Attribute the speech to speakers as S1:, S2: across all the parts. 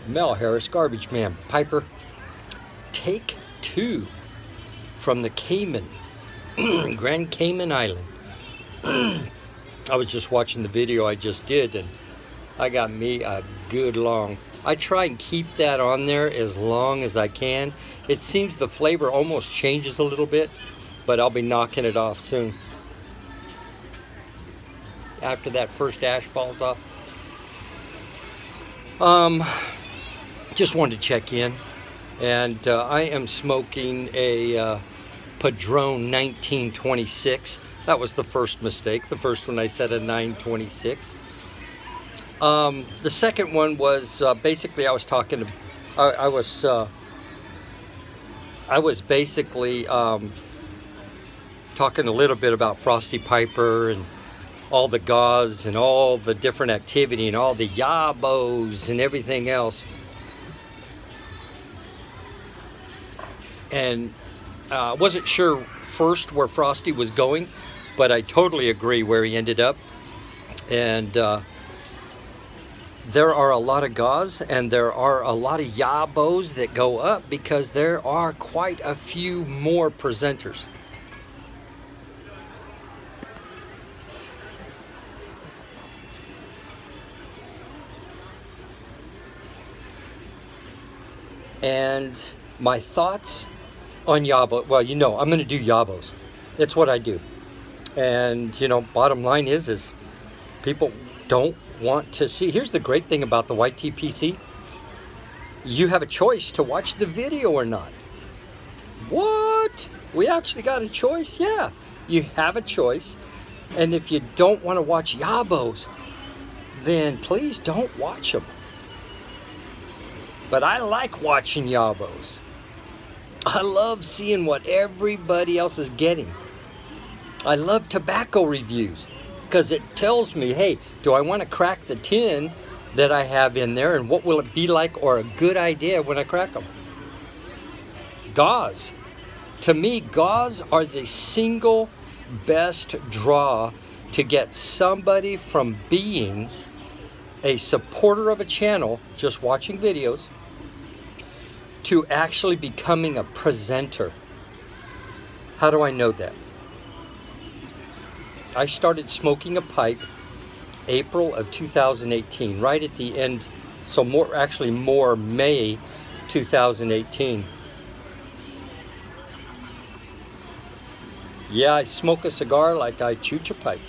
S1: Mel Harris, Garbage Man, Piper. Take 2 from the Cayman, Grand Cayman Island. I was just watching the video I just did, and I got me a good long. I try and keep that on there as long as I can. It seems the flavor almost changes a little bit, but I'll be knocking it off soon. After that first ash falls off. Just wanted to check in, and I am smoking a Padron 1926. That was the first mistake. The first one I said a 926. The second one was basically I was talking to, I was basically talking a little bit about Frosty Piper and all the gauze and all the different activity and all the yabos and everything else. And I wasn't sure first where Frosty was going, but I totally agree where he ended up. And there are a lot of gauze and there are a lot of yabos that go up because there are quite a few more presenters. And my thoughts on yabo, well, you know, I'm going to do yabos. It's what I do. And, you know, bottom line is people don't want to see. Here's the great thing about the YTPC. You have a choice to watch the video or not. What? We actually got a choice? Yeah, you have a choice. And if you don't want to watch yabos, then please don't watch them. But I like watching yabos. I love seeing what everybody else is getting. I love tobacco reviews because it tells me, hey, do I want to crack the tin that I have in there, and what will it be like, or a good idea when I crack them? Gauze. To me, gauze are the single best draw to get somebody from being a supporter of a channel, just watching videos, to actually becoming a presenter. How do I know that? I started smoking a pipe April of 2018, right at the end, so more May 2018. Yeah, I smoke a cigar like I chew a pipe,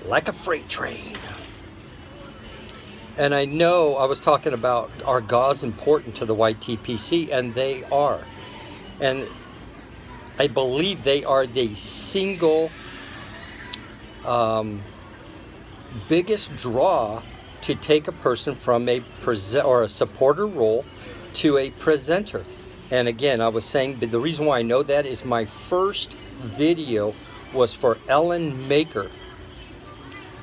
S1: like a freight train. And I know I was talking about, are gauze important to the YTPC? And they are. And I believe they are the single biggest draw to take a person from a supporter role to a presenter. And again, I was saying, but the reason why I know that is my first video was for Ellen Maker.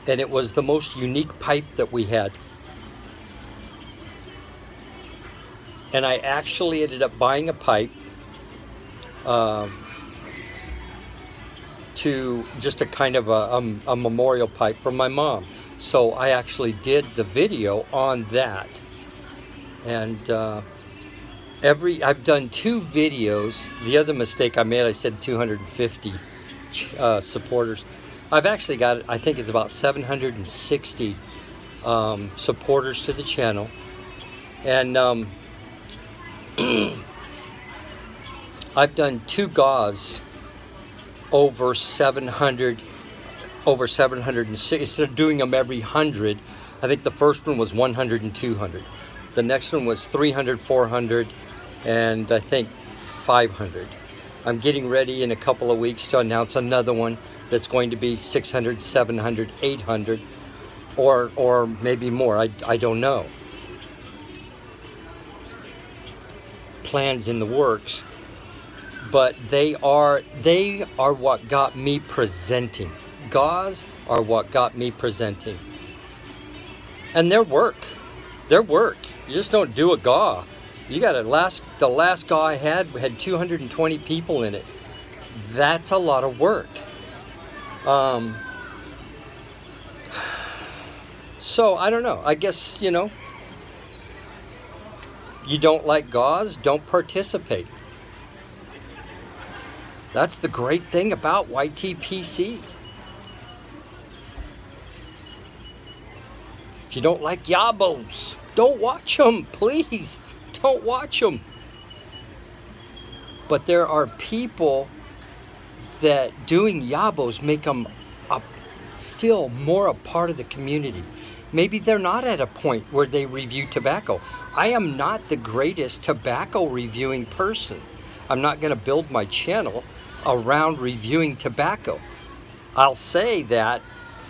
S1: And it was the most unique pipe that we had. And I actually ended up buying a pipe to just a kind of a memorial pipe from my mom. So I actually did the video on that. And I've done 2 videos. The other mistake I made, I said 250 supporters. I've actually got, I think it's about 760 supporters to the channel. And I've done 2 gauze over 700, over 706. Instead of doing them every 100, I think the first one was 100 and 200. The next one was 300, 400, and I think 500. I'm getting ready in a couple of weeks to announce another one that's going to be 600, 700, 800, or maybe more. I don't know. Plans in the works, but they are what got me presenting. Gauze are what got me presenting, and their work. You just don't do a GAW. You got the last GAW I had 220 people in it. That's a lot of work. So I don't know. I guess, you know, You don't like gauze? Don't participate. That's the great thing about YTPC. If you don't like yabos, don't watch them, please. Don't watch them. But there are people that doing yabos make them feel more a part of the community. Maybe they're not at a point where they review tobacco. I am not the greatest tobacco reviewing person. I'm not going to build my channel around reviewing tobacco. I'll say that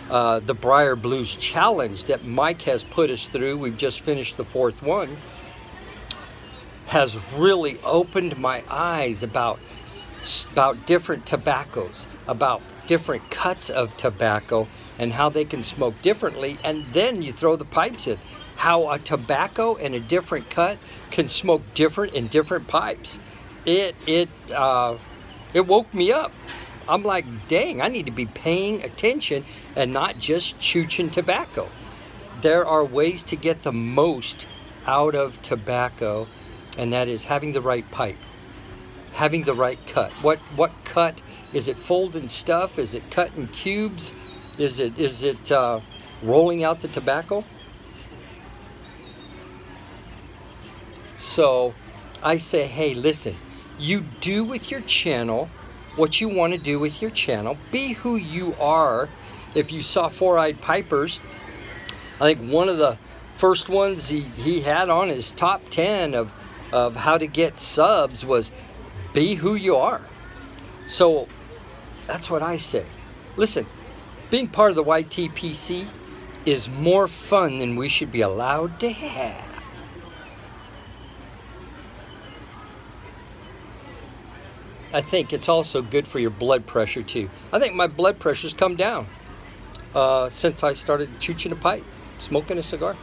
S1: the Briar Blues Challenge that Mike has put us through, we've just finished the 4th one, has really opened my eyes about different tobaccos, about different cuts of tobacco and how they can smoke differently. And then you throw the pipes in, how a tobacco and a different cut can smoke different in different pipes. It woke me up. I'm like, dang, I need to be paying attention and not just chooching tobacco. There are ways to get the most out of tobacco, and that is having the right pipe, having the right cut. What cut? Is it folding stuff? Is it cut in cubes? Is it rolling out the tobacco? So I say, hey, listen, you do with your channel what you want to do with your channel. Be who you are. If you saw Four-Eyed Pipers, I think one of the first ones he had on his top 10 of how to get subs was be who you are. So that's what I say. Listen, being part of the YTPC is more fun than we should be allowed to have. I think it's also good for your blood pressure too. I think my blood pressure's come down since I started chooching a pipe, smoking a cigar.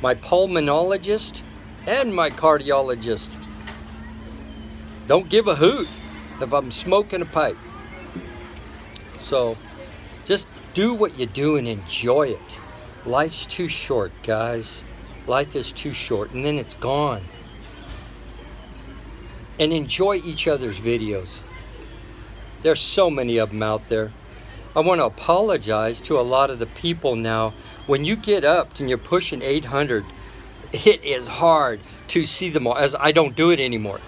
S1: My pulmonologist and my cardiologist don't give a hoot if I'm smoking a pipe. So just do what you do and enjoy it. Life's too short, guys. Life is too short, and then it's gone. And enjoy each other's videos. There's so many of them out there. I want to apologize to a lot of the people now. When you get up and you're pushing 800, it is hard to see them all, as I don't do it anymore.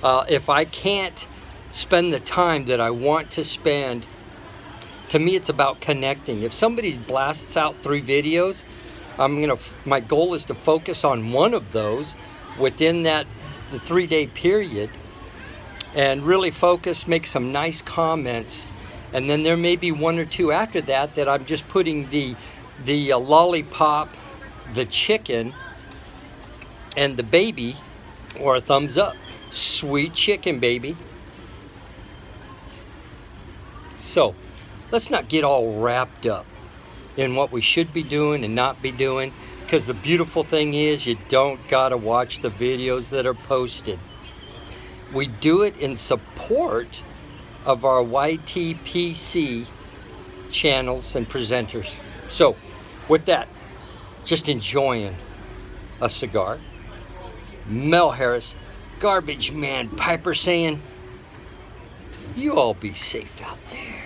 S1: If I can't spend the time that I want to spend, to me it's about connecting. If somebody blasts out 3 videos, my goal is to focus on one of those within the 3-day period and really focus, make some nice comments, and then there may be 1 or 2 after that that I'm just putting the lollipop, the chicken, and the baby, or a thumbs up. Sweet chicken, baby. So let's not get all wrapped up in what we should be doing and not be doing, because the beautiful thing is you don't gotta watch the videos that are posted. We do it in support of our YTPC channels and presenters. So with that, just enjoying a cigar. Mel Harris, Garbage Man Piper, saying, you all be safe out there.